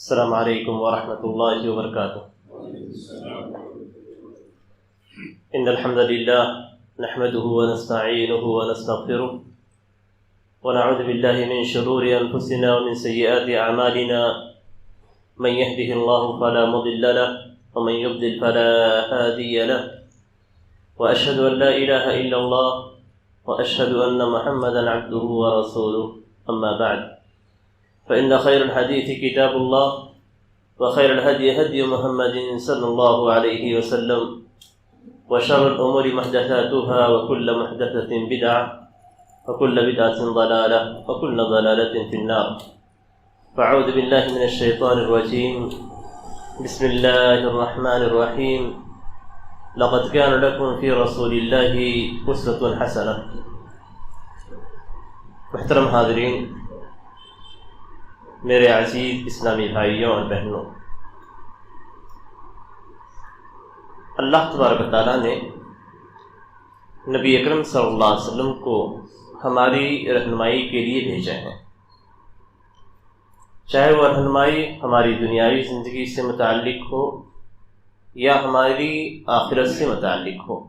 السلام علیکم ورحمۃ اللہ وبرکاتہ۔ ان الحمد للہ نحمده ونستعینه ونستغفره ونعوذ باللہ من شرور انفسنا ومن سیئات اعمالنا، من يهده الله فلا مضل له ومن يضلل فلا هادي له، واشهد ان لا اله الا الله واشهد ان محمدا عبده ورسوله، اما بعد فإن خير الحديث كتاب الله وخير الهدي هدي محمد صلى الله عليه وسلم، وشر الأمور محدثاتها وكل محدثة بدعة وكل بدعة ضلالة وكل ضلالة في النار۔ فأعوذ بالله من الشيطان الرجيم، بسم الله الرحمن الرحيم، لقد كان لكم في رسول الله أسوة حسنة۔ محترم حاضرین، میرے عزیز اسلامی بھائیوں اور بہنوں، اللہ تبارک و تعالیٰ نے نبی اکرم صلی اللہ علیہ وسلم کو ہماری رہنمائی کے لیے بھیجا ہے، چاہے وہ رہنمائی ہماری دنیاوی زندگی سے متعلق ہو یا ہماری آخرت سے متعلق ہو۔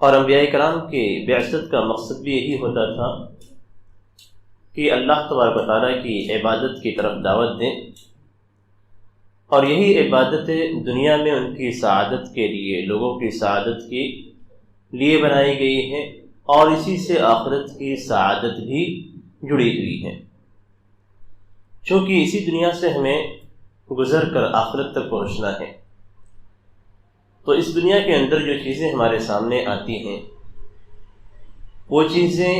اور انبیاء کرام کے بعثت کا مقصد بھی یہی ہوتا تھا کہ اللہ تبارک و تعالیٰ کی عبادت کی طرف دعوت دیں، اور یہی عبادتیں دنیا میں ان کی سعادت کے لیے، لوگوں کی سعادت کے لیے بنائی گئی ہیں، اور اسی سے آخرت کی سعادت بھی جڑی ہوئی ہے۔ چونکہ اسی دنیا سے ہمیں گزر کر آخرت تک پہنچنا ہے، تو اس دنیا کے اندر جو چیزیں ہمارے سامنے آتی ہیں وہ چیزیں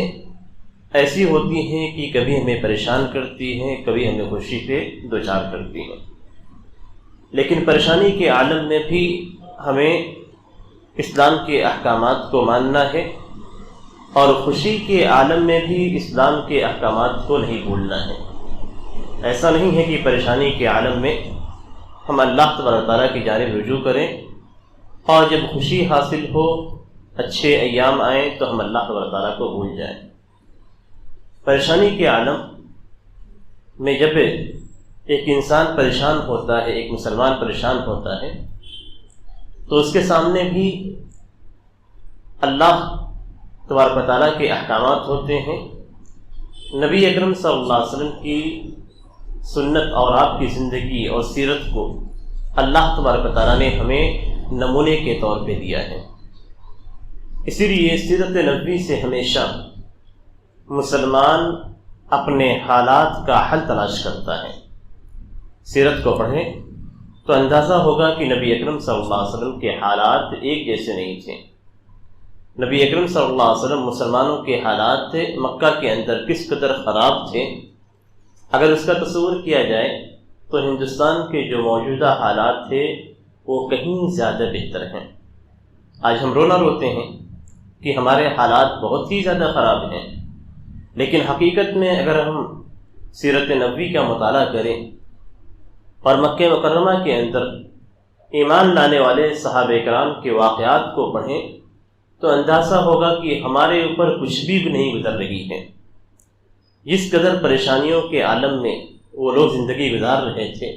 ایسی ہوتی ہیں کہ کبھی ہمیں پریشان کرتی ہیں، کبھی ہمیں خوشی پہ دوچار کرتی ہیں، لیکن پریشانی کے عالم میں بھی ہمیں اسلام کے احکامات کو ماننا ہے، اور خوشی کے عالم میں بھی اسلام کے احکامات کو نہیں بھولنا ہے۔ ایسا نہیں ہے کہ پریشانی کے عالم میں ہم اللہ تبارک و تعالیٰ کی جانب رجوع کریں، اور جب خوشی حاصل ہو، اچھے ایام آئیں، تو ہم اللہ تبارک و تعالیٰ کو بھول جائیں۔ پریشانی کے عالم میں جب ایک انسان پریشان ہوتا ہے، ایک مسلمان پریشان ہوتا ہے، تو اس کے سامنے بھی اللہ تبارک و تعالیٰ کے احکامات ہوتے ہیں، نبی اکرم صلی اللہ علیہ وسلم کی سنت اور آپ کی زندگی اور سیرت کو اللہ تبارک و تعالیٰ نے ہمیں نمونے کے طور پہ دیا ہے۔ اسی لیے سیرت نبوی سے ہمیشہ مسلمان اپنے حالات کا حل تلاش کرتا ہے۔ سیرت کو پڑھیں تو اندازہ ہوگا کہ نبی اکرم صلی اللہ علیہ وسلم کے حالات ایک جیسے نہیں تھے۔ نبی اکرم صلی اللہ علیہ وسلم مسلمانوں کے حالات تھے مکہ کے اندر کس قدر خراب تھے، اگر اس کا تصور کیا جائے تو ہندوستان کے جو موجودہ حالات تھے وہ کہیں زیادہ بہتر ہیں۔ آج ہم رونا روتے ہیں کہ ہمارے حالات بہت ہی زیادہ خراب ہیں، لیکن حقیقت میں اگر ہم سیرت نبوی کا مطالعہ کریں اور مکہ مکرمہ کے اندر ایمان لانے والے صحابہ کرام کے واقعات کو پڑھیں تو اندازہ ہوگا کہ ہمارے اوپر کچھ بھی نہیں گزر رہی ہے۔ جس قدر پریشانیوں کے عالم میں وہ لوگ زندگی گزار رہے تھے،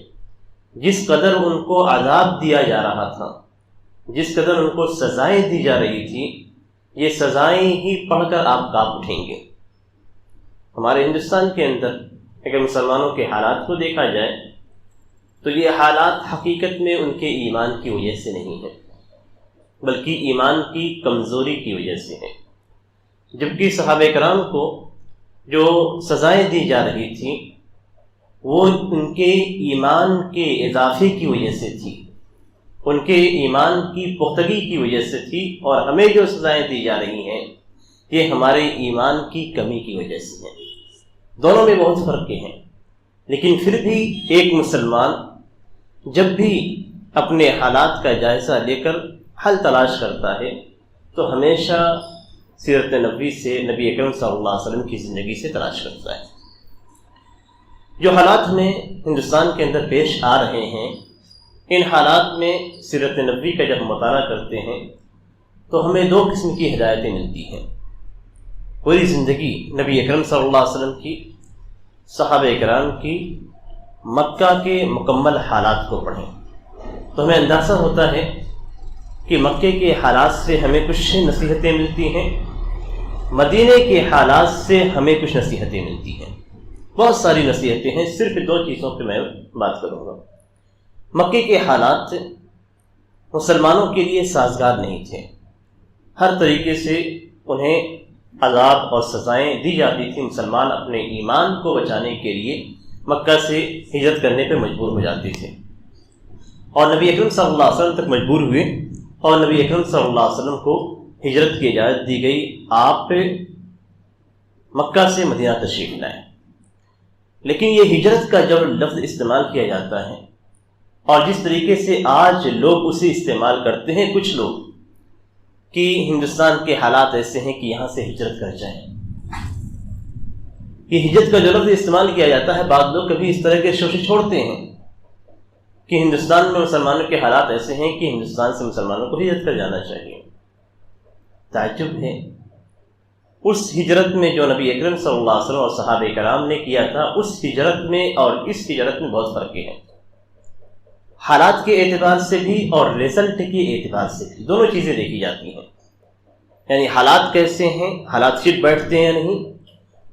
جس قدر ان کو عذاب دیا جا رہا تھا، جس قدر ان کو سزائیں دی جا رہی تھی، یہ سزائیں ہی پڑھ کر آپ کانپ اٹھیں گے۔ ہمارے ہندوستان کے اندر اگر مسلمانوں کے حالات کو دیکھا جائے تو یہ حالات حقیقت میں ان کے ایمان کی وجہ سے نہیں ہیں، بلکہ ایمان کی کمزوری کی وجہ سے ہیں۔ جبکہ صحابہ کرام کو جو سزائیں دی جا رہی تھیں وہ ان کے ایمان کے اضافے کی وجہ سے تھی، ان کے ایمان کی پختگی کی وجہ سے تھی، اور ہمیں جو سزائیں دی جا رہی ہیں یہ ہمارے ایمان کی کمی کی وجہ سے ہیں۔ دونوں میں بہت فرق ہیں، لیکن پھر بھی ایک مسلمان جب بھی اپنے حالات کا جائزہ لے کر حل تلاش کرتا ہے تو ہمیشہ سیرت نبوی سے، نبی اکرم صلی اللہ علیہ وسلم کی زندگی سے تلاش کرتا ہے۔ جو حالات ہمیں ہندوستان کے اندر پیش آ رہے ہیں، ان حالات میں سیرت نبوی کا جب ہم مطالعہ کرتے ہیں تو ہمیں دو قسم کی ہدایتیں ملتی ہیں۔ پوری زندگی نبی اکرم صلی اللہ علیہ وسلم کی، صحابہ کرام کی، مکہ کے مکمل حالات کو پڑھیں تو ہمیں اندازہ ہوتا ہے کہ مکے کے حالات سے ہمیں کچھ نصیحتیں ملتی ہیں، مدینے کے حالات سے ہمیں کچھ نصیحتیں ملتی ہیں۔ بہت ساری نصیحتیں ہیں، صرف 2 چیزوں پہ میں بات کروں گا۔ مکے کے حالات مسلمانوں کے لیے سازگار نہیں تھے، ہر طریقے سے انہیں عذاب اور سزائیں دی جاتی تھیں۔ مسلمان اپنے ایمان کو بچانے کے لیے مکہ سے ہجرت کرنے پہ مجبور ہو جاتے تھے، اور نبی اکرم صلی اللہ علیہ وسلم تک مجبور ہوئے، اور نبی اکرم صلی اللہ علیہ وسلم کو ہجرت کی اجازت دی گئی، آپ مکہ سے مدینہ تشریف لائیں۔ لیکن یہ ہجرت کا جب لفظ استعمال کیا جاتا ہے، اور جس طریقے سے آج لوگ اسے استعمال کرتے ہیں کچھ لوگ، کہ ہندوستان کے حالات ایسے ہیں کہ یہاں سے ہجرت کر جائیں، یہ ہجرت کا جو لفظ استعمال کیا جاتا ہے، بعض لوگ کبھی اس طرح کے شوشے چھوڑتے ہیں کہ ہندوستان میں مسلمانوں کے حالات ایسے ہیں کہ ہندوستان سے مسلمانوں کو ہجرت کر جانا چاہیے۔ تعجب ہے، اس ہجرت میں جو نبی اکرم صلی اللہ علیہ وسلم اور صحابہ کرام نے کیا تھا، اس ہجرت میں اور اس ہجرت میں بہت فرق ہے، حالات کے اعتبار سے بھی اور رزلٹ کے اعتبار سے بھی، دونوں چیزیں دیکھی جاتی ہیں۔ یعنی حالات کیسے ہیں، حالات فٹ بیٹھتے ہیں یا نہیں،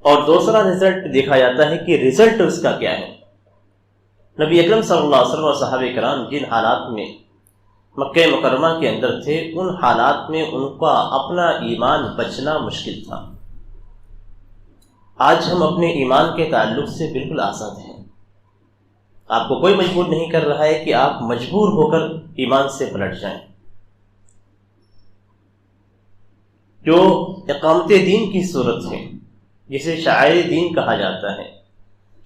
اور دوسرا رزلٹ دیکھا جاتا ہے کہ رزلٹ اس کا کیا ہے۔ نبی اکرم صلی اللہ علیہ وسلم اور صحابہ کرام جن حالات میں مکہ مکرمہ کے اندر تھے، ان حالات میں ان کا اپنا ایمان بچنا مشکل تھا۔ آج ہم اپنے ایمان کے تعلق سے بالکل آزاد ہیں، آپ کو کوئی مجبور نہیں کر رہا ہے کہ آپ مجبور ہو کر ایمان سے پلٹ جائیں۔ جو اقامت دین کی صورت ہے، جسے شاعر دین کہا جاتا ہے،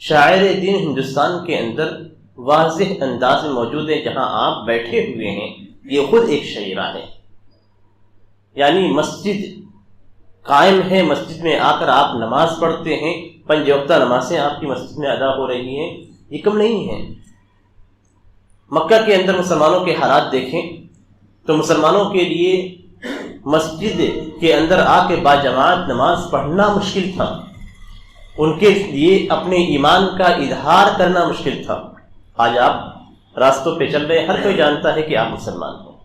شاعر دین ہندوستان کے اندر واضح انداز میں موجود ہے۔ جہاں آپ بیٹھے ہوئے ہیں یہ خود ایک شعیرہ ہے، یعنی مسجد قائم ہے، مسجد میں آ کر آپ نماز پڑھتے ہیں، 5 وقتہ نمازیں آپ کی مسجد میں ادا ہو رہی ہیں، یہ کم نہیں ہے۔ مکہ کے اندر مسلمانوں کے حالات دیکھیں تو مسلمانوں کے لیے مسجد کے اندر آ کے باجماعت نماز پڑھنا مشکل تھا، ان کے لیے اپنے ایمان کا اظہار کرنا مشکل تھا۔ آج آپ راستوں پہ چل رہے ہیں، ہر کوئی جانتا ہے کہ آپ مسلمان ہیں،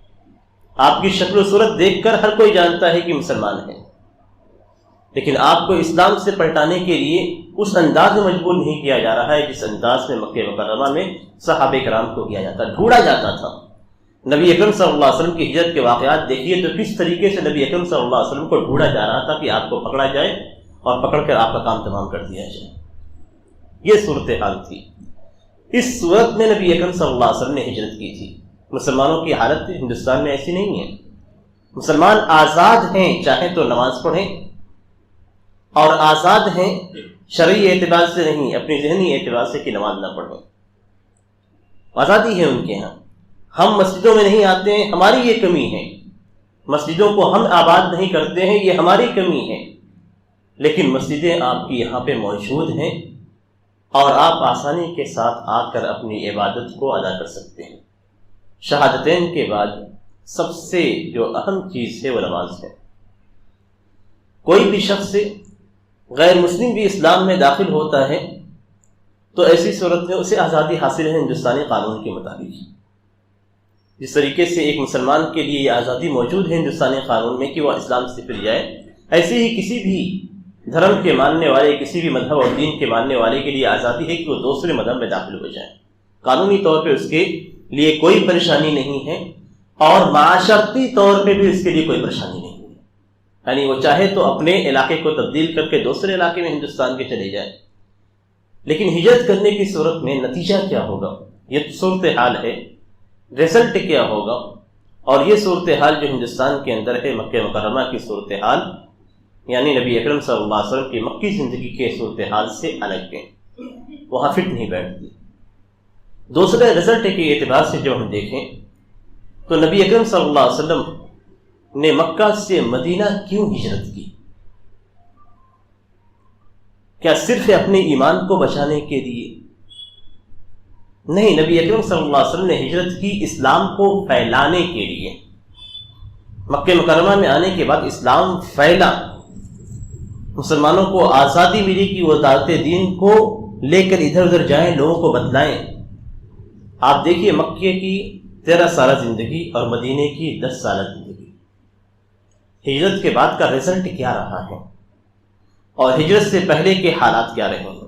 آپ کی شکل و صورت دیکھ کر ہر کوئی جانتا ہے کہ مسلمان ہیں، لیکن آپ کو اسلام سے پلٹانے کے لیے اس انداز میں مجبور نہیں کیا جا رہا ہے جس انداز میں مکہ مکرمہ میں صحابہ کرام کو کیا جاتا، ڈھونڈا جاتا تھا۔ نبی اکرم صلی اللہ علیہ وسلم کی ہجرت کے واقعات دیکھیے تو کس طریقے سے نبی اکرم صلی اللہ علیہ وسلم کو ڈھونڈا جا رہا تھا کہ آپ کو پکڑا جائے اور پکڑ کر آپ کا کام تمام کر دیا جائے۔ یہ صورتحال تھی۔ اس صورت میں نبی اکرم صلی اللہ علیہ وسلم نے ہجرت کی تھی۔ مسلمانوں کی حالت ہندوستان میں ایسی نہیں ہے، مسلمان آزاد ہیں، چاہیں تو نماز پڑھیں، اور آزاد ہیں شرعی اعتبار سے نہیں، اپنی ذہنی اعتبار سے کہ نماز نہ پڑھیں، آزادی ہے ان کے ہاں۔ ہم مسجدوں میں نہیں آتے ہیں، ہماری یہ کمی ہے، مسجدوں کو ہم آباد نہیں کرتے ہیں، یہ ہماری کمی ہے، لیکن مسجدیں آپ کی یہاں پہ موجود ہیں اور آپ آسانی کے ساتھ آ کر اپنی عبادت کو ادا کر سکتے ہیں۔ شہادتین کے بعد سب سے جو اہم چیز ہے وہ نماز ہے۔ کوئی بھی شخص غیر مسلم بھی اسلام میں داخل ہوتا ہے تو ایسی صورت میں اسے آزادی حاصل ہے ہندوستانی قانون کے مطابق۔ جس طریقے سے ایک مسلمان کے لیے یہ آزادی موجود ہے ہندوستانی قانون میں کہ وہ اسلام سے پھر جائے، ایسے ہی کسی بھی دھرم کے ماننے والے، کسی بھی مذہب اور دین کے ماننے والے کے لیے آزادی ہے کہ وہ دوسرے مذہب میں داخل ہو جائے۔ قانونی طور پہ اس کے لیے کوئی پریشانی نہیں ہے، اور معاشرتی طور پہ بھی اس کے لیے کوئی پریشانی نہیں ہے، یعنی وہ چاہے تو اپنے علاقے کو تبدیل کر کے دوسرے علاقے میں ہندوستان کے چلے جائے۔ لیکن ہجرت کرنے کی صورت میں نتیجہ کیا ہوگا، یہ صورتحال ہے، رزلٹ کیا ہوگا، اور یہ صورتحال جو ہندوستان کے اندر ہے، مکہ مکرمہ کی صورتحال، یعنی نبی اکرم صلی اللہ علیہ وسلم کی مکی زندگی کے صورتحال سے الگ ہے، وہاں فٹ نہیں بیٹھتی۔ دوسرے رزلٹ کے اعتبار سے جو ہم دیکھیں تو نبی اکرم صلی اللہ علیہ وسلم نے مکہ سے مدینہ کیوں ہجرت کی؟ کیا صرف اپنے ایمان کو بچانے کے لیے؟ نہیں، نبی اکرم صلی اللہ علیہ وسلم نے ہجرت کی اسلام کو پھیلانے کے لیے۔ مکہ مکرمہ میں آنے کے بعد اسلام پھیلا، مسلمانوں کو آزادی ملی کہ وہ دعوت دین کو لے کر ادھر ادھر جائیں، لوگوں کو بتلائیں۔ آپ دیکھیے مکے کی 13 سالہ زندگی اور مدینے کی 10 سالہ زندگی، ہجرت کے بعد کا رزلٹ کیا رہا ہے اور ہجرت سے پہلے کے حالات کیا رہے ہیں۔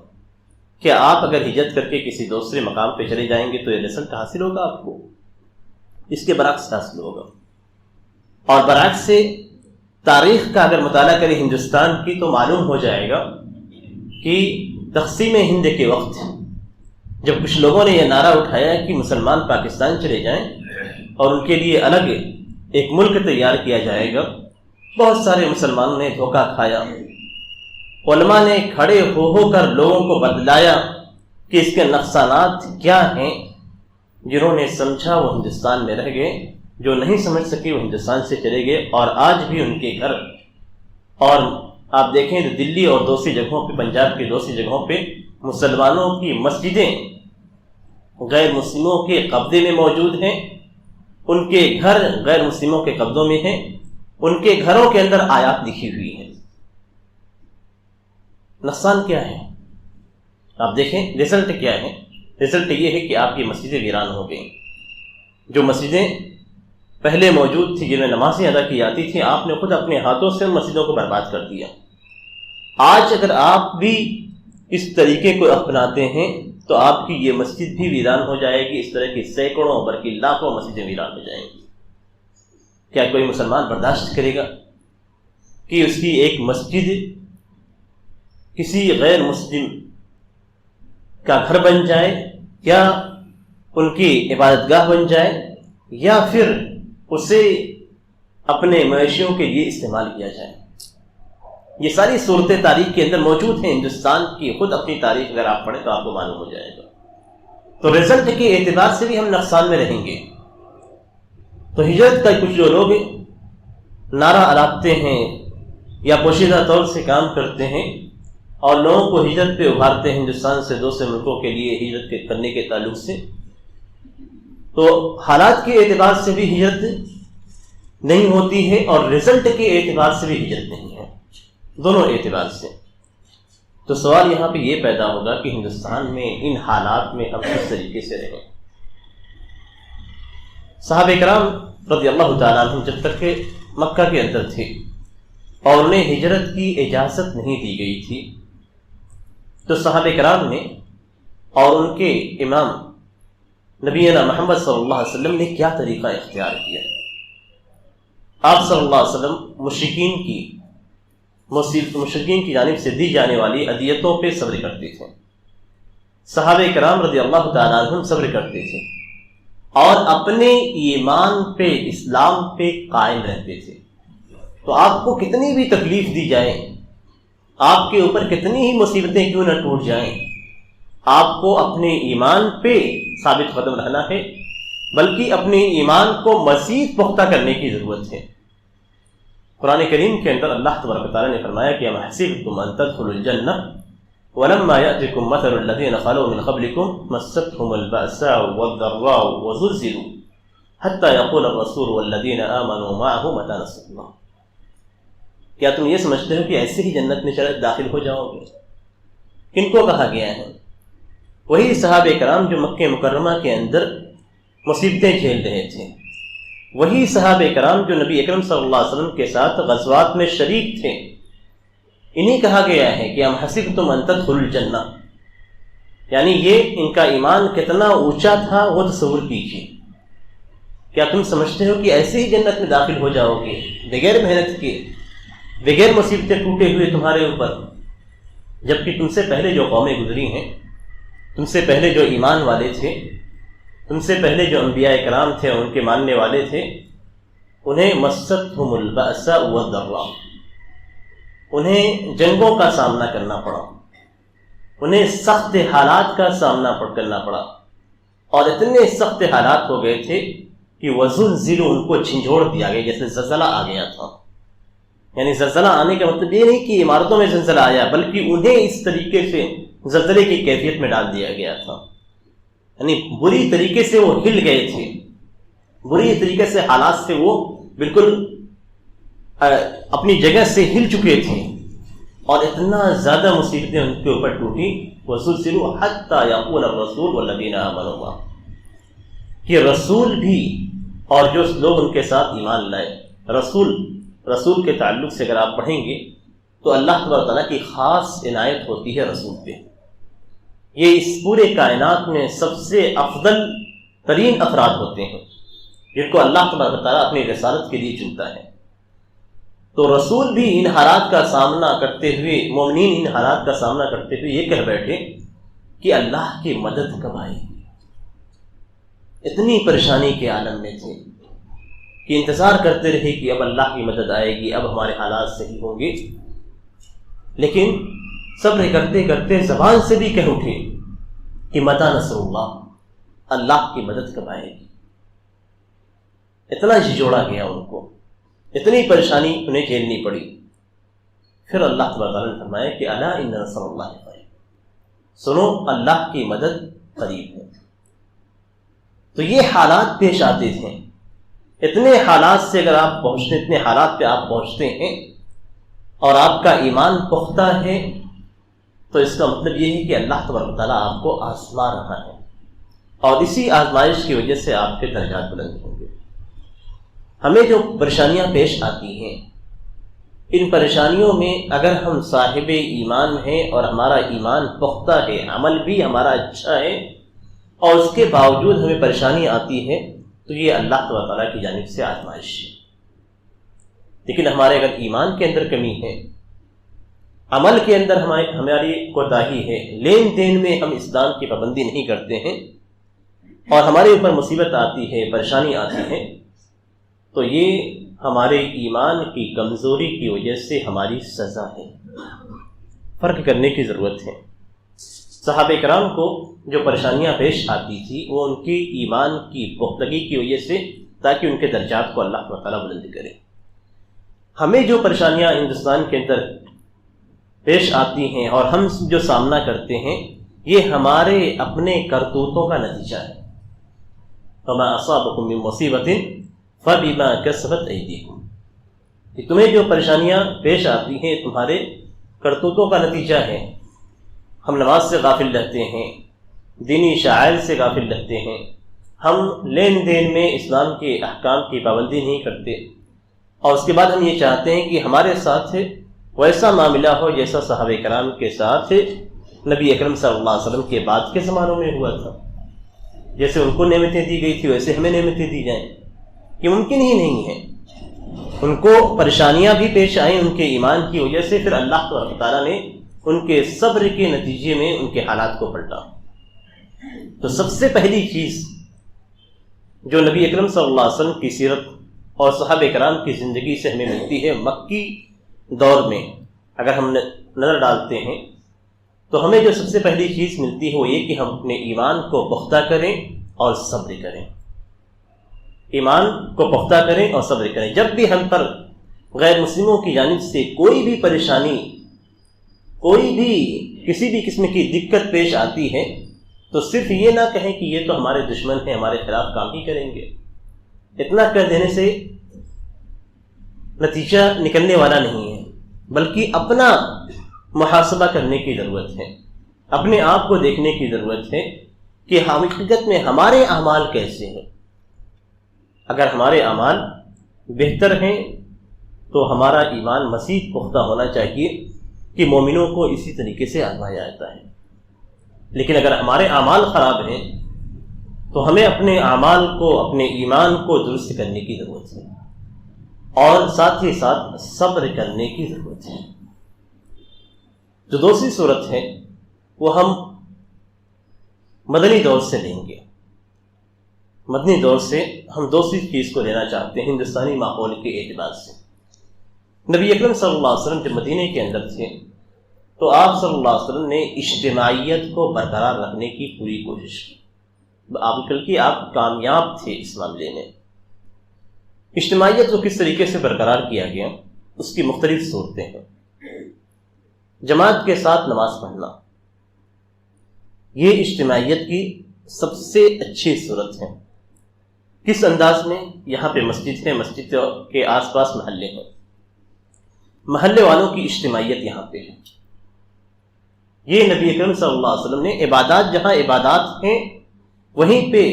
کیا آپ اگر ہجرت کر کے کسی دوسرے مقام پہ چلے جائیں گے تو یہ رزلٹ حاصل ہوگا آپ کو؟ اس کے برعکس حاصل ہوگا۔ اور برعکس سے تاریخ کا اگر مطالعہ کریں ہندوستان کی تو معلوم ہو جائے گا کہ تقسیم ہند کے وقت جب کچھ لوگوں نے یہ نعرہ اٹھایا کہ مسلمان پاکستان چلے جائیں اور ان کے لیے الگ ایک ملک تیار کیا جائے گا، بہت سارے مسلمانوں نے دھوکہ کھایا۔ علماء نے کھڑے ہو کر لوگوں کو بتلایا کہ اس کے نقصانات کیا ہیں۔ جنہوں نے سمجھا وہ ہندوستان میں رہ گئے، جو نہیں سمجھ سکے وہ ہندوستان سے چلے گئے، اور آج بھی ان کے گھر، اور آپ دیکھیں تو دلی اور دوسری جگہوں پہ، پنجاب کی دوسری جگہوں پہ مسلمانوں کی مسجدیں غیر مسلموں کے قبضے میں موجود ہیں، ان کے گھر غیر مسلموں کے قبضوں میں ہیں، ان کے گھروں کے اندر آیات لکھی ہوئی ہیں۔ نقصان کیا ہے؟ آپ دیکھیں رزلٹ کیا ہے۔ رزلٹ یہ ہے کہ آپ کی مسجدیں ویران ہو گئیں۔ جو مسجدیں پہلے موجود تھی، جن میں نمازیں ادا کی جاتی تھیں، آپ نے خود اپنے ہاتھوں سے ان مسجدوں کو برباد کر دیا۔ آج اگر آپ بھی اس طریقے کو اپناتے ہیں تو آپ کی یہ مسجد بھی ویران ہو جائے گی، اس طرح کی سینکڑوں بلکہ لاکھوں مسجدیں ویران ہو جائیں گی۔ کیا کوئی مسلمان برداشت کرے گا کہ اس کی ایک مسجد کسی غیر مسلم کا گھر بن جائے، یا ان کی عبادت گاہ بن جائے، یا پھر اسے اپنے مویشیوں کے لیے استعمال کیا جائے؟ یہ ساری صورتیں تاریخ کے اندر موجود ہیں ہندوستان کی، خود اپنی تاریخ اگر آپ پڑھیں تو آپ کو معلوم ہو جائے گا۔ تو رزلٹ کے اعتبار سے بھی ہم نقصان میں رہیں گے۔ تو ہجرت کا کچھ جو لوگ نعرہ اڑاتے ہیں یا پوشیدہ طور سے کام کرتے ہیں اور لوگوں کو ہجرت پہ ابھارتے ہیں ہندوستان سے دوسرے ملکوں کے لیے ہجرت کرنے کے تعلق سے، تو حالات کے اعتبار سے بھی ہجرت نہیں ہوتی ہے اور رزلٹ کے اعتبار سے بھی ہجرت نہیں ہے، دونوں اعتبار سے۔ تو سوال یہاں پہ یہ پیدا ہوگا کہ ہندوستان میں ان حالات میں ہم کس طریقے سے رہیں۔ صحابہ کرام رضی اللہ تعالیٰ عنہ جب تک کہ مکہ کے اندر تھے اور انہیں ہجرت کی اجازت نہیں دی گئی تھی، تو صحابہ کرام نے اور ان کے امام نبینا محمد صلی اللہ علیہ وسلم نے کیا طریقہ اختیار کیا؟ آپ صلی اللہ علیہ وسلم مشرکین کی جانب سے دی جانے والی اذیتوں پہ صبر کرتے تھے۔ صحابہ کرام رضی اللہ تعالیٰ عنہم صبر کرتے تھے اور اپنے ایمان پہ، اسلام پہ قائم رہتے تھے۔ تو آپ کو کتنی بھی تکلیف دی جائے، آپ کے اوپر کتنی ہی مصیبتیں کیوں نہ ٹوٹ جائیں، آپ کو اپنے ایمان پہ ثابت قدم رہنا ہے، بلکہ اپنے ایمان کو مزید پختہ کرنے کی ضرورت ہے۔ قرآن کریم کے اندر اللہ تبارک و تعالیٰ نے فرمایا کہ ام حسبتم ان تدخلوا الجنہ ولما يأتكم مثل الذين خلوا من قبلكم مستهم البأساء والضراء وزلزلوا حتى يقول الرسول والذين آمنوا معه متى نصر الله۔ کیا تم یہ سمجھتے ہو کہ ایسے ہی جنت میں داخل ہو جاؤ گے؟ کن کو کہا گیا ہے؟ وہی صحابہ کرام جو مکہ مکرمہ کے اندر مصیبتیں جھیل رہے تھے، وہی صحابہ کرام جو نبی اکرم صلی اللہ علیہ وسلم کے ساتھ غزوات میں شریک تھے، انہیں کہا گیا ہے کہ ام حسبتم ان تدخلوا الجنہ، یعنی یہ ان کا ایمان کتنا اونچا تھا وہ تصور کیجیے۔ کیا تم سمجھتے ہو کہ ایسے ہی جنت میں داخل ہو جاؤ گے بغیر محنت کے، بغیر مصیبتیں ٹوٹے ہوئے تمہارے اوپر؟ جبکہ تم سے پہلے جو قومیں گزری ہیں، تم سے پہلے جو ایمان والے تھے، تم سے پہلے جو انبیاء کرام تھے ان کے ماننے والے تھے، انہیں مستهم البأساء والضراء، انہیں جنگوں کا سامنا کرنا پڑا، انہیں سخت حالات کا سامنا کرنا پڑا، اور اتنے سخت حالات ہو گئے تھے کہ وزلزلوا، ان کو جھنجھوڑ دیا گیا، جیسے زلزلہ آ گیا تھا۔ یعنی زلزلہ آنے کا مطلب یہ نہیں کہ عمارتوں میں زلزلہ آیا، بلکہ انہیں اس طریقے سے زلزلے کی کیفیت میں ڈال دیا گیا تھا، یعنی بری طریقے سے وہ ہل گئے تھے، بری طریقے سے حالات سے وہ بالکل اپنی جگہ سے ہل چکے تھے۔ اور اتنا زیادہ مصیبتیں ان کے اوپر ٹوٹی، وَزُلْزِلُوا حَتَّى يَقُولَ الرَّسُولُ وَالَّذِينَ آمَنُوا مَعَهُ، کہ رسول بھی اور جو لوگ ان کے ساتھ ایمان لائے، رسول کے تعلق سے اگر آپ پڑھیں گے تو اللہ تبارک تعالیٰ کی خاص عنایت ہوتی ہے رسول پہ۔ یہ اس پورے کائنات میں سب سے افضل ترین افراد ہوتے ہیں جن کو اللہ تبارک تعالیٰ اپنی رسالت کے لیے چنتا ہے۔ تو رسول بھی ان حالات کا سامنا کرتے ہوئے، مومنین ان حالات کا سامنا کرتے ہوئے یہ کہہ بیٹھے کہ اللہ کی مدد کب آئے گی۔ اتنی پریشانی کے عالم میں تھے کہ انتظار کرتے رہے کہ اب اللہ کی مدد آئے گی، اب ہمارے حالات صحیح ہوں گے، لیکن صبر کرتے کرتے زبان سے بھی کہہ اٹھے کہ متی نصر اللہ، اللہ کی مدد کب آئے گی۔ اتنا جھنجھوڑا گیا ان کو، اتنی پریشانی انہیں جھیلنی پڑی۔ پھر اللہ تعالیٰ نے فرمایا کہ الا ان نصر اللہ قریب، سنو اللہ کی مدد قریب ہے۔ تو یہ حالات پیش آتے تھے، اتنے حالات سے اگر آپ پہنچتے، اتنے حالات پہ آپ پہنچتے ہیں اور آپ کا ایمان پختہ ہے تو اس کا مطلب یہ ہے کہ اللہ تبارک تعالیٰ آپ کو آزما رہا ہے، اور اسی آزمائش کی وجہ سے آپ کے درجات بلند ہوں گے۔ ہمیں جو پریشانیاں پیش آتی ہیں، ان پریشانیوں میں اگر ہم صاحب ایمان ہیں اور ہمارا ایمان پختہ ہے، عمل بھی ہمارا اچھا ہے، اور اس کے باوجود ہمیں پریشانی آتی ہے تو یہ اللہ تعالیٰ کی جانب سے آزمائش ہے۔ لیکن ہمارے اگر ایمان کے اندر کمی ہے، عمل کے اندر ہماری کوتاہی ہے، لین دین میں ہم اسلام کی پابندی نہیں کرتے ہیں، اور ہمارے اوپر مصیبت آتی ہے، پریشانی آتی ہے، تو یہ ہمارے ایمان کی کمزوری کی وجہ سے ہماری سزا ہے۔ فرق کرنے کی ضرورت ہے۔ صحابہ کرام کو جو پریشانیاں پیش آتی تھی وہ ان کی ایمان کی پختگی کی وجہ سے، تاکہ ان کے درجات کو اللہ تعالیٰ بلند کرے۔ ہمیں جو پریشانیاں ہندوستان کے اندر پیش آتی ہیں اور ہم جو سامنا کرتے ہیں، یہ ہمارے اپنے کرتوتوں کا نتیجہ ہے۔ فَمَا أَصَابَكُم مِّن مُّصِيبَةٍ فَبِمَا كَسَبَتْ أَيْدِيكُمْ، کہ تمہیں جو پریشانیاں پیش آتی ہیں تمہارے کرتوتوں کا نتیجہ ہے۔ ہم نماز سے غافل رہتے ہیں، دینی شعائر سے غافل رہتے ہیں، ہم لین دین میں اسلام کے احکام کی پابندی نہیں کرتے، اور اس کے بعد ہم یہ چاہتے ہیں کہ ہمارے ساتھ ویسا معاملہ ہو جیسا صحابہ کرام کے ساتھ نبی اکرم صلی اللہ علیہ وسلم کے بعد کے زمانوں میں ہوا تھا۔ جیسے ان کو نعمتیں دی گئی تھی ویسے ہمیں نعمتیں دی جائیں، یہ ممکن ہی نہیں ہے۔ ان کو پریشانیاں بھی پیش آئیں ان کے ایمان کی وجہ سے، پھر اللہ تعالیٰ نے ان کے صبر کے نتیجے میں ان کے حالات کو پلٹا۔ تو سب سے پہلی چیز جو نبی اکرم صلی اللہ علیہ وسلم کی سیرت اور صحابہ کرام کی زندگی سے ہمیں ملتی ہے، مکی دور میں اگر ہم نظر ڈالتے ہیں تو ہمیں جو سب سے پہلی چیز ملتی ہے وہ یہ کہ ہم اپنے ایمان کو پختہ کریں اور صبر کریں۔ ایمان کو پختہ کریں اور صبر کریں۔ جب بھی ہم پر غیر مسلموں کی جانب سے کوئی بھی پریشانی، کوئی بھی کسی بھی قسم کی دقت پیش آتی ہے تو صرف یہ نہ کہیں کہ یہ تو ہمارے دشمن ہیں، ہمارے خلاف کام ہی کریں گے۔ اتنا کہہ دینے سے نتیجہ نکلنے والا نہیں ہے، بلکہ اپنا محاسبہ کرنے کی ضرورت ہے، اپنے آپ کو دیکھنے کی ضرورت ہے کہ حقیقت میں ہمارے اعمال کیسے ہیں۔ اگر ہمارے اعمال بہتر ہیں تو ہمارا ایمان مزید پختہ ہونا چاہیے کہ مومنوں کو اسی طریقے سے آزمایا جاتا ہے۔ لیکن اگر ہمارے اعمال خراب ہیں تو ہمیں اپنے اعمال کو، اپنے ایمان کو درست کرنے کی ضرورت ہے، اور ساتھ ہی ساتھ صبر کرنے کی ضرورت ہے۔ جو دوسری صورت ہے وہ ہم مدنی دور سے لیں گے۔ مدنی دور سے ہم دوسری چیز کو لینا چاہتے ہیں ہندوستانی ماحول کے اعتبار سے۔ نبی اکرم صلی اللہ علیہ وسلم جب مدینے کے اندر تھے تو آپ صلی اللہ علیہ وسلم نے اجتماعیت کو برقرار رکھنے کی پوری کوشش کی۔ بلکہ آپ کامیاب تھے اس معاملے میں۔ اجتماعیت کو کس طریقے سے برقرار کیا گیا، اس کی مختلف صورتیں ہیں۔ جماعت کے ساتھ نماز پڑھنا، یہ اجتماعیت کی سب سے اچھی صورت ہے۔ کس انداز میں؟ یہاں پہ مسجد ہے، مسجد کے آس پاس محلے ہیں، محلے والوں کی اجتماعیت یہاں پہ ہے۔ یہ نبی اکرم صلی اللہ علیہ وسلم نے عبادات جہاں عبادات ہیں وہیں پہ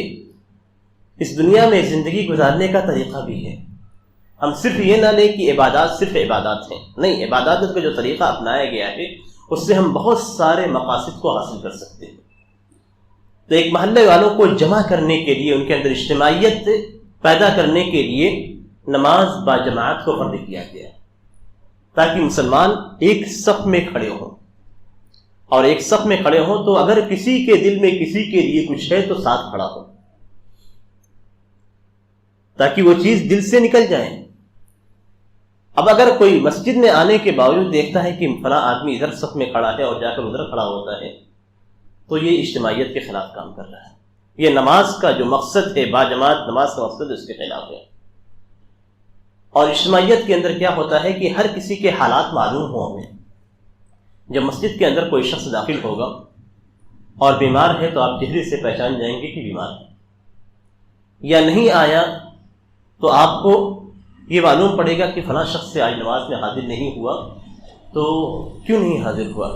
اس دنیا میں زندگی گزارنے کا طریقہ بھی ہے۔ ہم صرف یہ نہ لیں کہ عبادات صرف عبادات ہیں، نہیں، عبادات کا جو طریقہ اپنایا گیا ہے اس سے ہم بہت سارے مقاصد کو حاصل کر سکتے ہیں۔ تو ایک محلے والوں کو جمع کرنے کے لیے، ان کے اندر اجتماعیت پیدا کرنے کے لیے نماز با جماعت کو فرض کیا گیا ہے، تاکہ مسلمان ایک صف میں کھڑے ہوں، اور ایک صف میں کھڑے ہوں تو اگر کسی کے دل میں کسی کے لیے کچھ ہے تو ساتھ کھڑا ہو، تاکہ وہ چیز دل سے نکل جائے۔ اب اگر کوئی مسجد میں آنے کے باوجود دیکھتا ہے کہ فلاں آدمی ادھر صف میں کھڑا ہے اور جا کر ادھر کھڑا ہوتا ہے تو یہ اجتماعیت کے خلاف کام کر رہا ہے، یہ نماز کا جو مقصد ہے، با جماعت نماز کا مقصد اس کے خلاف ہے۔ اور اجتماعیت کے اندر کیا ہوتا ہے کہ ہر کسی کے حالات معلوم ہوں ہمیں۔ جب مسجد کے اندر کوئی شخص داخل ہوگا اور بیمار ہے تو آپ چہرے سے پہچان جائیں گے کہ بیمار ہے، یا نہیں آیا تو آپ کو یہ معلوم پڑے گا کہ فلاں شخص سے آج نماز میں حاضر نہیں ہوا، تو کیوں نہیں حاضر ہوا؟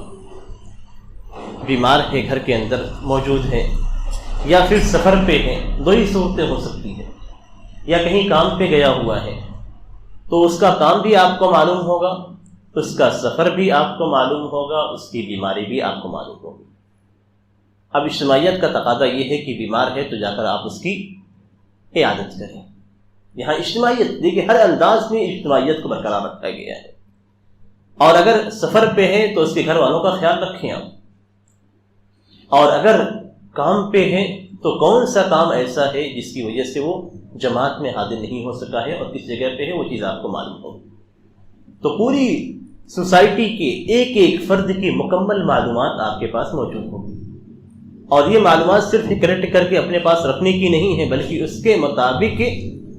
بیمار ہے، گھر کے اندر موجود ہے، یا پھر سفر پہ ہے، دو ہی صورتیں ہو سکتی ہیں، یا کہیں کام پہ گیا ہوا ہے تو اس کا کام بھی آپ کو معلوم ہوگا، اس کا سفر بھی آپ کو معلوم ہوگا، اس کی بیماری بھی آپ کو معلوم ہوگی۔ اب اجتماعیت کا تقاضا یہ ہے کہ بیمار ہے تو جا کر آپ اس کی عیادت کریں۔ یہاں اجتماعیت دیکھیے، ہر انداز میں اجتماعیت کو برقرار رکھا گیا ہے۔ اور اگر سفر پہ ہے تو اس کے گھر والوں کا خیال رکھیں آپ، اور اگر کام پہ ہے تو کون سا کام ایسا ہے جس کی وجہ سے وہ جماعت میں حاضر نہیں ہو سکا ہے اور کس جگہ پہ ہے، وہ چیز آپ کو معلوم ہو، تو پوری سوسائٹی کے ایک ایک فرد کی مکمل معلومات آپ کے پاس موجود ہوگی۔ اور یہ معلومات صرف کلیکٹ کر کے اپنے پاس رکھنے کی نہیں ہے، بلکہ اس کے مطابق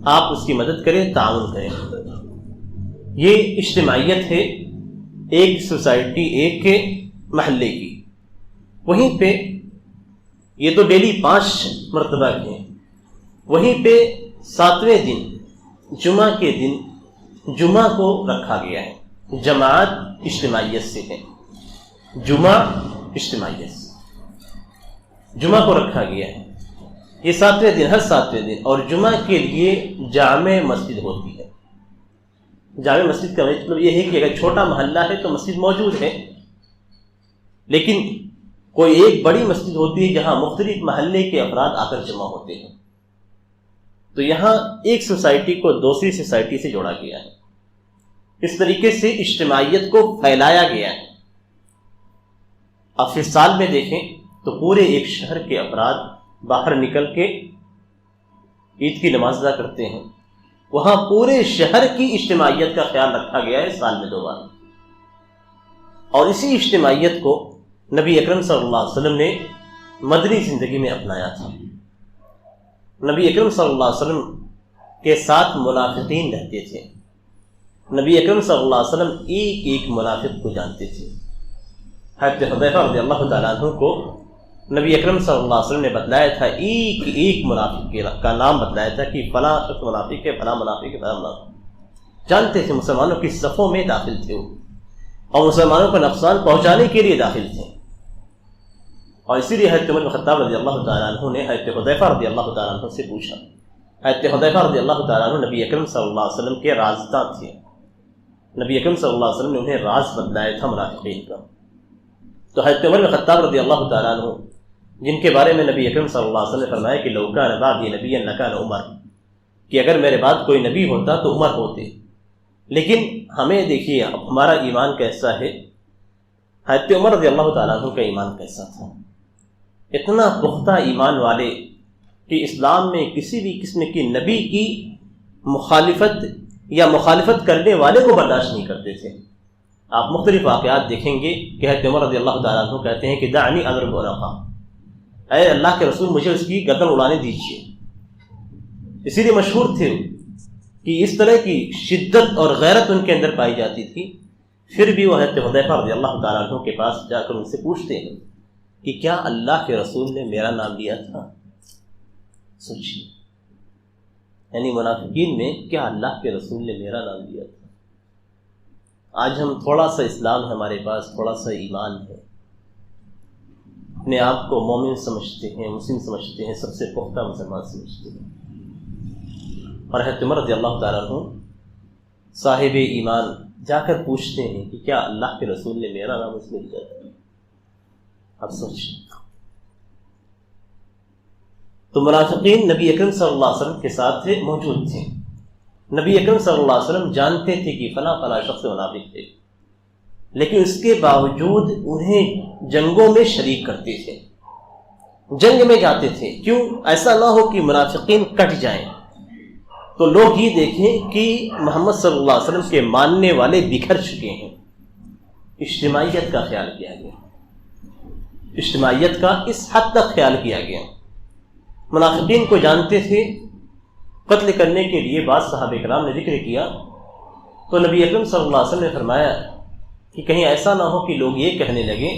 آپ اس کی مدد کریں، تعاون کریں۔ یہ اجتماعیت ہے ایک سوسائٹی، ایک محلے کی۔ وہیں پہ یہ تو ڈیلی 5 مرتبہ کی ہیں، وہیں پہ 7ویں دن جمعہ کے دن جمعہ کو رکھا گیا ہے۔ جماعت اجتماعیت سے ہے، جمعہ اجتماعیت سے جمعہ کو رکھا گیا ہے۔ یہ 7ویں دن، ہر 7ویں دن، اور جمعہ کے لیے جامع مسجد ہوتی ہے۔ جامع مسجد کا مطلب یہ ہے کہ اگر چھوٹا محلہ ہے تو مسجد موجود ہے، لیکن کوئی ایک بڑی مسجد ہوتی ہے جہاں مختلف محلے کے افراد آ کر جمع ہوتے ہیں۔ تو یہاں ایک سوسائٹی کو دوسری سوسائٹی سے جوڑا گیا ہے، اس طریقے سے اجتماعیت کو پھیلایا گیا ہے۔ اب پھر سال میں دیکھیں تو پورے ایک شہر کے افراد باہر نکل کے عید کی نماز ادا کرتے ہیں، وہاں پورے شہر کی اجتماعیت کا خیال رکھا گیا ہے سال میں 2 بار۔ اور اسی اجتماعیت کو نبی اکرم صلی اللہ علیہ وسلم نے مدنی زندگی میں اپنایا تھا۔ نبی اکرم صلی اللہ علیہ وسلم کے ساتھ منافقین رہتے تھے، نبی اکرم صلی اللہ علیہ وسلم ایک ایک منافق کو جانتے تھے۔ حضرت حذیفہ رضی اللہ تعالیٰ عنہ کو نبی اکرم صلی اللہ علیہ وسلم نے بتلایا تھا، ایک ایک منافق کا نام بتلایا تھا کہ فلاں شخص منافق ہے، فلاں منافق ہے، فلاں منافق۔ جانتے تھے، مسلمانوں کی صفوں میں داخل تھے وہ، اور مسلمانوں کو نقصان پہنچانے کے لیے داخل تھے۔ اور اسی لیے حضرت عمر بن خطاب رضی اللہ تعالیٰ عنہ نے حضرت حذیفہ رضی اللہ تعالیٰ عنہ سے پوچھا۔ حضرت حذیفہ رضی اللہ تعالیٰ عنہ نبی اکرم صلی اللہ علیہ وسلم کے رازداں تھے، نبی اکرم صلی اللہ علیہ وسلم نے انہیں راز بتلایا تھا منافقین کا۔ تو حضرت عمر بن خطاب رضی اللہ تعالیٰ عنہ، جن کے بارے میں نبی اکرم صلی اللہ علیہ وسلم نے فرمایا کہ لو کان بعدی نبیا لکان عمر، کہ اگر میرے بعد کوئی نبی ہوتا تو عمر ہوتے۔ لیکن ہمیں دیکھیے اب ہمارا ایمان کیسا ہے، حضرت عمر رضی اللہ تعالیٰ عنہ کا ایمان کیسا تھا، اتنا پختہ ایمان والے کہ اسلام میں کسی بھی قسم کی نبی کی مخالفت یا مخالفت کرنے والے کو برداشت نہیں کرتے تھے۔ آپ مختلف واقعات دیکھیں گے کہ حضرت عمر رضی اللہ تعالیٰ عنہ کہتے ہیں کہ دعنی اضرب عنقہ، اے اللہ کے رسول مجھے اس کی گردن اڑانے دیجیے۔ اسی لیے مشہور تھے کہ اس طرح کی شدت اور غیرت ان کے اندر پائی جاتی تھی، پھر بھی وہ حضرت حذیفہ رضی اللہ تعالیٰ عنہ کے پاس جا کر ان سے پوچھتے ہیں کہ کیا اللہ کے رسول نے میرا نام لیا تھا؟ سوچیے، یعنی منافقین میں کیا اللہ کے رسول نے میرا نام لیا تھا؟ آج ہم تھوڑا سا اسلام ہے ہمارے پاس، تھوڑا سا ایمان ہے، اپنے آپ کو مومن سمجھتے ہیں، مسلم سمجھتے ہیں، سب سے پختہ مسلمان سمجھتے ہیں، اور حضرت عمر رضی اللہ تعالیٰ عنہ صاحب ایمان جا کر پوچھتے ہیں کہ کیا اللہ کے رسول نے میرا نام اس میں لکھا تھا؟ اب سوچیں، تو منافقین نبی اکرم صلی اللہ علیہ وسلم کے ساتھ موجود تھے، نبی اکرم صلی اللہ علیہ وسلم جانتے تھے کہ فلاں فلاں شخص منافق تھے، لیکن اس کے باوجود انہیں جنگوں میں شریک کرتے تھے، جنگ میں جاتے تھے۔ کیوں؟ ایسا نہ ہو کہ منافقین کٹ جائیں تو لوگ یہ دیکھیں کہ محمد صلی اللہ علیہ وسلم کے ماننے والے بکھر چکے ہیں۔ اجتماعیت کا خیال کیا گیا، اجتماعیت کا اس حد تک خیال کیا گیا۔ منافقین کو جانتے تھے، قتل کرنے کے لیے بعض صحابہ کرام نے ذکر کیا تو نبی اکرم صلی اللہ علیہ وسلم نے فرمایا کہ کہیں ایسا نہ ہو کہ لوگ یہ کہنے لگیں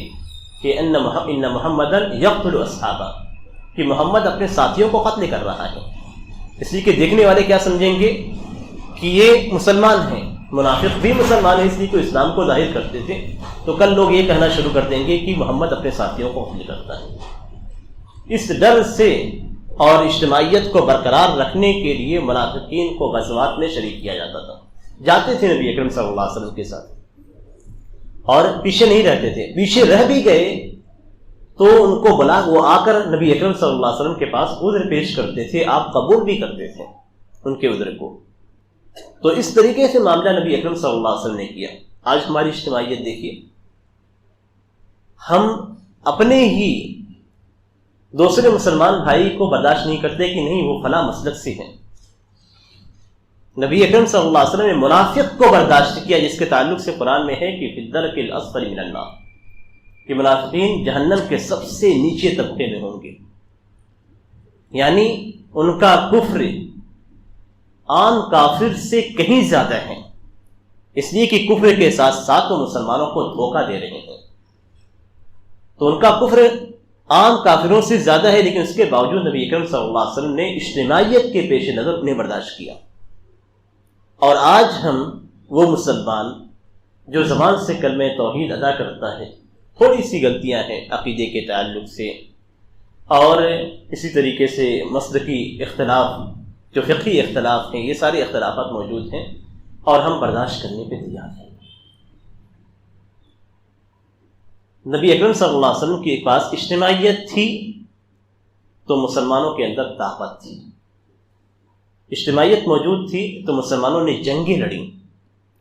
کہ ان محمدًا یقتل اصحابہ، کہ محمد اپنے ساتھیوں کو قتل کر رہا ہے، اس لیے کہ دیکھنے والے کیا سمجھیں گے کہ یہ مسلمان ہیں، منافق بھی مسلمان ہیں، اس لیے کہ اسلام کو ظاہر کرتے تھے، تو کل لوگ یہ کہنا شروع کر دیں گے کہ محمد اپنے ساتھیوں کو قتل کرتا ہے۔ اس ڈر سے اور اجتماعیت کو برقرار رکھنے کے لیے منافقین کو غزوات میں شریک کیا جاتا تھا، جاتے تھے نبی اکرم صلی اللہ علیہ وسلم کے ساتھ، اور پیچھے نہیں رہتے تھے، پیچھے رہ بھی گئے تو ان کو بلا وہ آ کر نبی اکرم صلی اللہ علیہ وسلم کے پاس عذر پیش کرتے تھے، آپ قبول بھی کرتے تھے ان کے عذر کو۔ تو اس طریقے سے معاملہ نبی اکرم صلی اللہ علیہ وسلم نے کیا۔ آج ہماری اجتماعیت دیکھیے، ہم اپنے ہی دوسرے مسلمان بھائی کو برداشت نہیں کرتے کہ نہیں وہ فلاں مسلک سے ہیں۔ نبی اکرم صلی اللہ علیہ وسلم نے منافق کو برداشت کیا، جس کے تعلق سے قرآن میں ہے کہ فی الدرک الاسفل من النار، کہ منافقین جہنم کے سب سے نیچے طبقے میں ہوں گے، یعنی ان کا کفر عام کافر سے کہیں زیادہ ہے، اس لیے کہ کفر کے ساتھ ساتھ وہ مسلمانوں کو دھوکہ دے رہے ہیں، تو ان کا کفر عام کافروں سے زیادہ ہے، لیکن اس کے باوجود نبی اکرم صلی اللہ علیہ وسلم نے اجتماعیت کے پیش نظر انہیں برداشت کیا۔ اور آج ہم وہ مسلمان جو زبان سے کلمہ توحید ادا کرتا ہے، تھوڑی سی غلطیاں ہیں عقیدے کے تعلق سے، اور اسی طریقے سے مسلکی اختلاف، جو فقہی اختلاف ہیں، یہ سارے اختلافات موجود ہیں اور ہم برداشت کرنے پہ تیار ہیں۔ نبی اکرم صلی اللہ علیہ وسلم کے پاس اجتماعیت تھی تو مسلمانوں کے اندر طاقت تھی، اجتماعیت موجود تھی تو مسلمانوں نے جنگیں لڑیں،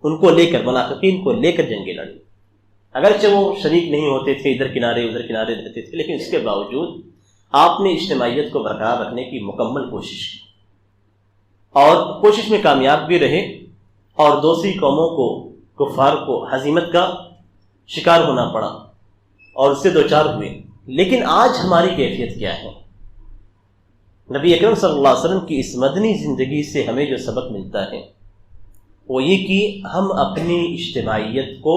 ان کو لے کر، منافقین کو لے کر جنگیں لڑیں، اگرچہ وہ شریک نہیں ہوتے تھے، ادھر کنارے ادھر کنارے رہتے تھے، لیکن اس کے باوجود آپ نے اجتماعیت کو برقرار رکھنے کی مکمل کوشش کی، اور کوشش میں کامیاب بھی رہے، اور دوسری قوموں کو، کفار کو ہزیمت کا شکار ہونا پڑا اور اس سے دوچار ہوئے۔ لیکن آج ہماری کیفیت کیا ہے؟ نبی اکرم صلی اللہ علیہ وسلم کی اس مدنی زندگی سے ہمیں جو سبق ملتا ہے وہ یہ کہ ہم اپنی اجتماعیت کو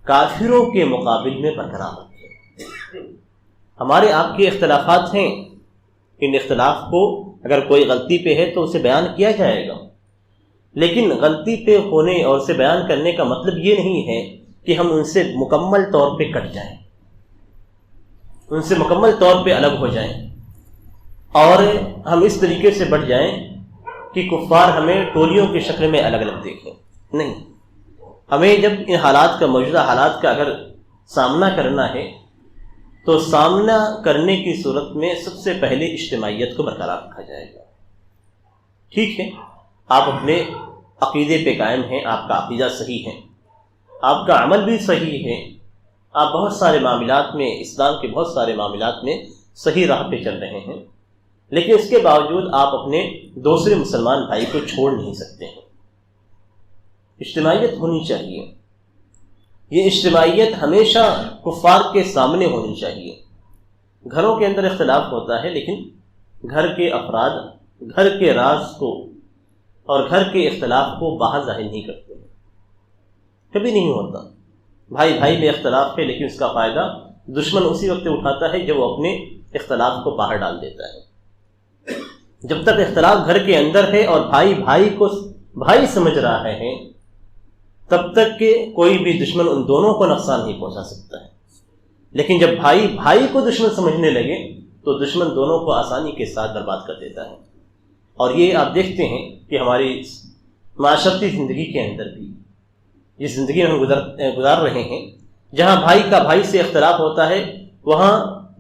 کافروں کے مقابل میں برقرار رکھیں۔ ہمارے آپ کے اختلافات ہیں، ان اختلاف کو اگر کوئی غلطی پہ ہے تو اسے بیان کیا جائے گا، لیکن غلطی پہ ہونے اور اسے بیان کرنے کا مطلب یہ نہیں ہے کہ ہم ان سے مکمل طور پہ کٹ جائیں، ان سے مکمل طور پہ الگ ہو جائیں، اور ہم اس طریقے سے بڑھ جائیں کہ کفار ہمیں ٹولیوں کی شکل میں الگ الگ دیکھیں۔ نہیں، ہمیں جب ان حالات کا، موجودہ حالات کا اگر سامنا کرنا ہے تو سامنا کرنے کی صورت میں سب سے پہلے اجتماعیت کو برقرار رکھا جائے گا۔ ٹھیک ہے، آپ اپنے عقیدے پہ قائم ہیں، آپ کا عقیدہ صحیح ہے، آپ کا عمل بھی صحیح ہے، آپ بہت سارے معاملات میں، اسلام کے بہت سارے معاملات میں صحیح راہ پہ چل رہے ہیں، لیکن اس کے باوجود آپ اپنے دوسرے مسلمان بھائی کو چھوڑ نہیں سکتے ہیں۔ اجتماعیت ہونی چاہیے، یہ اجتماعیت ہمیشہ کفار کے سامنے ہونی چاہیے۔ گھروں کے اندر اختلاف ہوتا ہے، لیکن گھر کے افراد گھر کے راز کو اور گھر کے اختلاف کو باہر ظاہر نہیں کرتے ہیں، کبھی نہیں ہوتا۔ بھائی بھائی میں اختلاف ہے، لیکن اس کا فائدہ دشمن اسی وقت اٹھاتا ہے جب وہ اپنے اختلاف کو باہر ڈال دیتا ہے۔ جب تک اختلاف گھر کے اندر ہے اور بھائی بھائی کو بھائی سمجھ رہا ہے، تب تک کہ کوئی بھی دشمن ان دونوں کو نقصان نہیں پہنچا سکتا ہے، لیکن جب بھائی بھائی کو دشمن سمجھنے لگے تو دشمن دونوں کو آسانی کے ساتھ برباد کر دیتا ہے۔ اور یہ آپ دیکھتے ہیں کہ ہماری معاشرتی زندگی کے اندر بھی، جس زندگی میں ہم گزار رہے ہیں، جہاں بھائی کا بھائی سے اختلاف ہوتا ہے، وہاں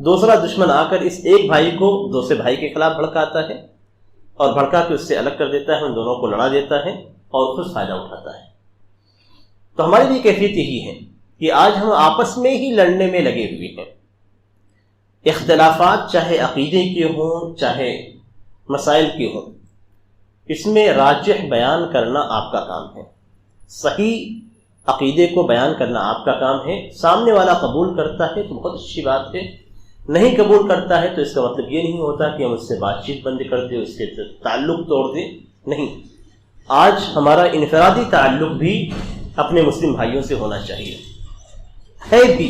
دوسرا دشمن آ کر اس ایک بھائی کو دوسرے بھائی کے خلاف بھڑکاتا ہے اور بھڑکا کے اس سے الگ کر دیتا ہے، ان دونوں کو لڑا دیتا ہے اور خود فائدہ اٹھاتا ہے۔ تو ہماری بھی کیفیت یہی ہے کہ آج ہم آپس میں ہی لڑنے میں لگے ہوئے ہیں۔ اختلافات چاہے عقیدے کے ہوں چاہے مسائل کے ہوں، اس میں راجح بیان کرنا آپ کا کام ہے، صحیح عقیدے کو بیان کرنا آپ کا کام ہے۔ سامنے والا قبول کرتا ہے تو بہت اچھی بات ہے، نہیں قبول کرتا ہے تو اس کا مطلب یہ نہیں ہوتا کہ ہم اس سے بات چیت بند کر دیں، اس کے تعلق توڑ دیں، نہیں۔ آج ہمارا انفرادی تعلق بھی اپنے مسلم بھائیوں سے ہونا چاہیے، ہے بھی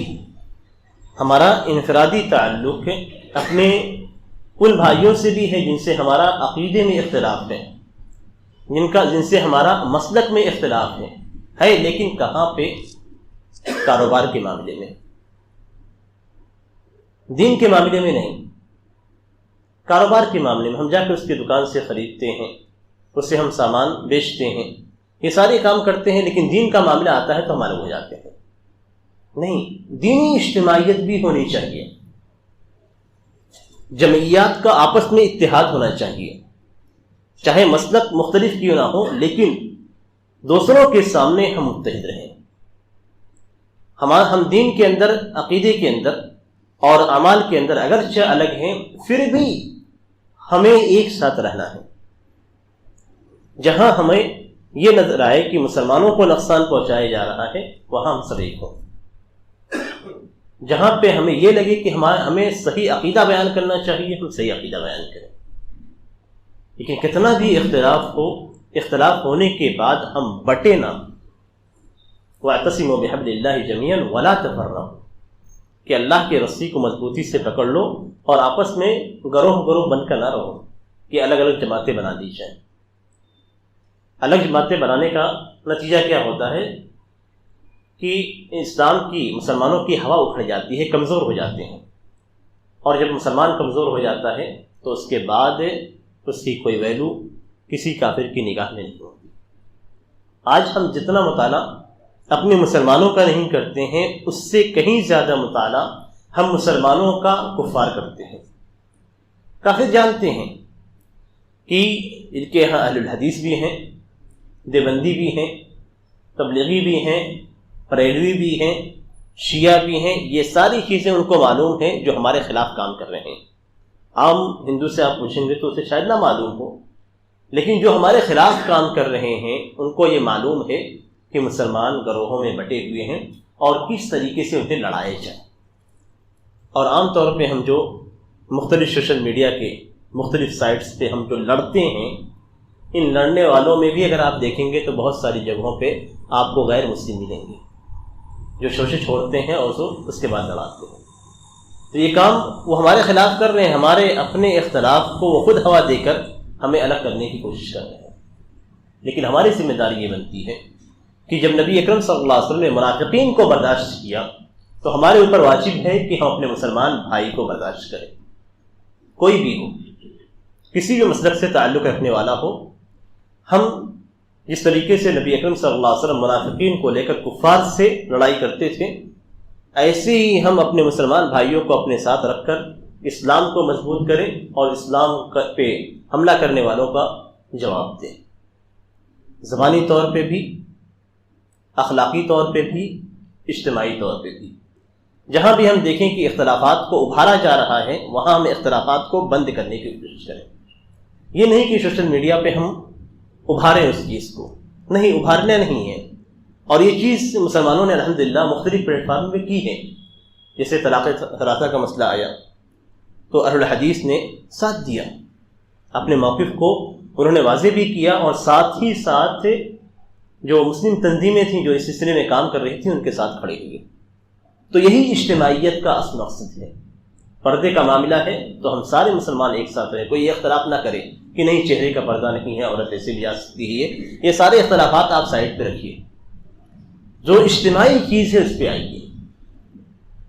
ہمارا انفرادی تعلق اپنے ان بھائیوں سے بھی ہے جن سے ہمارا عقیدے میں اختلاف ہے، جن سے ہمارا مسلک میں اختلاف ہے، لیکن کہاں پہ؟ کاروبار کے معاملے میں، دین کے معاملے میں نہیں۔ کاروبار کے معاملے میں ہم جا کے اس کی دکان سے خریدتے ہیں، اس سے ہم سامان بیچتے ہیں، یہ سارے کام کرتے ہیں، لیکن دین کا معاملہ آتا ہے تو ہمارے ہو جاتے ہیں۔ نہیں، دینی اجتماعیت بھی ہونی چاہیے، جمعیات کا آپس میں اتحاد ہونا چاہیے، چاہے مسلک مختلف کیوں نہ ہو، لیکن دوسروں کے سامنے ہم متحد رہیں۔ ہم دین کے اندر، عقیدے کے اندر اور اعمال کے اندر اگرچہ الگ ہیں، پھر بھی ہمیں ایک ساتھ رہنا ہے۔ جہاں ہمیں یہ نظر آئے کہ مسلمانوں کو نقصان پہنچایا جا رہا ہے، وہاں ہم سب ایک ہوں۔ جہاں پہ ہمیں یہ لگے کہ ہمیں صحیح عقیدہ بیان کرنا چاہیے، ہم صحیح عقیدہ بیان کریں، لیکن کتنا بھی اختلاف ہو، اختلاف ہونے کے بعد ہم بٹے نہ۔ وَاعْتَصِمُوا بِحَبْلِ اللَّهِ جَمِيعًا وَلَا تَفَرَّقُوا، کہ اللہ کے رسی کو مضبوطی سے پکڑ لو اور آپس میں گروہ گروہ بن کر نہ رہو کہ الگ الگ جماعتیں بنا دی جائیں۔ الگ جماعتیں بنانے کا نتیجہ کیا ہوتا ہے کہ اسلام کی، مسلمانوں کی ہوا اکھڑ جاتی ہے، کمزور ہو جاتے ہیں، اور جب مسلمان کمزور ہو جاتا ہے تو اس کے بعد اس کی کوئی ویلو کسی کافر کی نگاہ میں نہیں ہوتی۔ آج ہم جتنا مطالعہ اپنے مسلمانوں کا نہیں کرتے ہیں، اس سے کہیں زیادہ مطالعہ ہم مسلمانوں کا کفار کرتے ہیں۔ کافر جانتے ہیں کہ ان کے یہاں اہل الحدیث بھی ہیں، دیوبندی بھی ہیں، تبلیغی بھی ہیں، بریلوی بھی ہیں، شیعہ بھی ہیں، یہ ساری چیزیں ان کو معلوم ہیں جو ہمارے خلاف کام کر رہے ہیں۔ عام ہندو سے آپ پوچھیں گے تو اسے شاید نہ معلوم ہو، لیکن جو ہمارے خلاف کام کر رہے ہیں ان کو یہ معلوم ہے کہ مسلمان گروہوں میں بٹے ہوئے ہیں اور کس طریقے سے انہیں لڑایا جائے۔ اور عام طور پہ ہم جو مختلف سوشل میڈیا کے مختلف سائٹس پہ ہم جو لڑتے ہیں، ان لڑنے والوں میں بھی اگر آپ دیکھیں گے تو بہت ساری جگہوں پہ آپ کو غیر مسلم ملیں گے جو شوشے چھوڑتے ہیں اور اس کے بعد لڑاتے ہیں۔ تو یہ کام وہ ہمارے خلاف کر رہے ہیں، ہمارے اپنے اختلاف کو وہ خود ہوا دے کر ہمیں الگ کرنے کی کوشش کر رہے ہیں۔ لیکن ہماری ذمہ داری یہ بنتی ہے کہ جب نبی اکرم صلی اللہ علیہ وسلم نے منافقین کو برداشت کیا تو ہمارے اوپر واجب ہے کہ ہم اپنے مسلمان بھائی کو برداشت کریں، کوئی بھی ہو، کسی بھی مسلک سے تعلق رکھنے والا ہو۔ ہم جس طریقے سے نبی اکرم صلی اللہ علیہ وسلم منافقین کو لے کر کفار سے لڑائی کرتے تھے، ایسے ہی ہم اپنے مسلمان بھائیوں کو اپنے ساتھ رکھ کر اسلام کو مضبوط کریں اور اسلام پہ حملہ کرنے والوں کا جواب دیں، زبانی طور پہ بھی، اخلاقی طور پہ بھی، اجتماعی طور پہ بھی۔ جہاں بھی ہم دیکھیں کہ اختلافات کو ابھارا جا رہا ہے وہاں ہم اختلافات کو بند کرنے کی کوشش کریں۔ یہ نہیں کہ سوشل میڈیا پہ ہم ابھاریں اس چیز کو، نہیں، ابھارنا نہیں ہے۔ اور یہ چیز مسلمانوں نے الحمدللہ مختلف پلیٹ فارم میں کی ہے۔ جیسے طلاق ثلاثہ کا مسئلہ آیا تو اہل الحدیث نے ساتھ دیا، اپنے موقف کو انہوں نے واضح بھی کیا، اور ساتھ ہی ساتھ جو مسلم تنظیمیں تھیں جو اس سلسلے میں کام کر رہی تھیں ان کے ساتھ کھڑے ہوئے۔ تو یہی اجتماعیت کا اصل مقصد ہے۔ پردے کا معاملہ ہے تو ہم سارے مسلمان ایک ساتھ رہیں، کوئی یہ اختلاف نہ کرے کہ نہیں چہرے کا پردہ نہیں ہے، عورت ایسے بھی آ سکتی ہے، یہ سارے اختلافات آپ سائڈ پہ رکھیے۔ جو اجتماعی چیز ہے اس پہ آئیے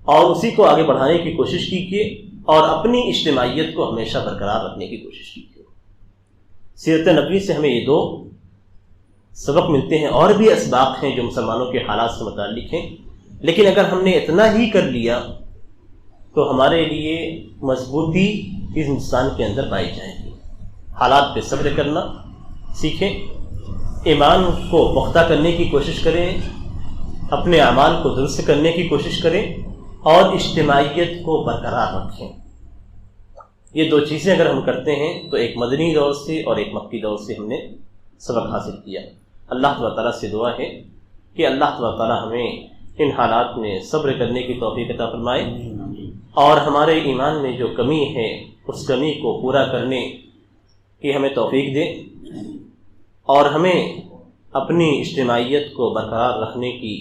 اور اسی کو آگے بڑھانے کی کوشش کیجیے اور اپنی اجتماعیت کو ہمیشہ برقرار رکھنے کی کوشش کیجیے۔ سیرت نبوی سے ہمیں یہ دو سبق ملتے ہیں، اور بھی اسباق ہیں جو مسلمانوں کے حالات سے متعلق ہیں، لیکن اگر ہم نے اتنا ہی کر لیا تو ہمارے لیے مضبوطی اس انسان کے اندر پائی جائے گی۔ حالات پہ صبر کرنا سیکھیں، ایمان کو پختہ کرنے کی کوشش کریں، اپنے اعمال کو درست کرنے کی کوشش کریں اور اجتماعیت کو برقرار رکھیں۔ یہ دو چیزیں اگر ہم کرتے ہیں تو ایک مدنی دور سے اور ایک مکی دور سے ہم نے سبق حاصل کیا۔ اللہ تبارک تعالیٰ سے دعا ہے کہ اللہ تبارک تعالیٰ ہمیں ان حالات میں صبر کرنے کی توفیق عطا فرمائے اور ہمارے ایمان میں جو کمی ہے اس کمی کو پورا کرنے کی ہمیں توفیق دے اور ہمیں اپنی اجتماعیت کو برقرار رکھنے کی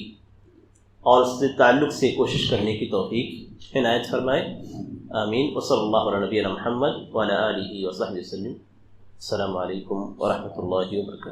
اور اس سے تعلق سے کوشش کرنے کی توفیق عنایت فرمائے۔ آمین۔ وصلی اللہ علی نبینا محمد وعلی آلہ وصحبہ وسلم۔ السلام علیکم ورحمۃ اللہ وبرکاتہ۔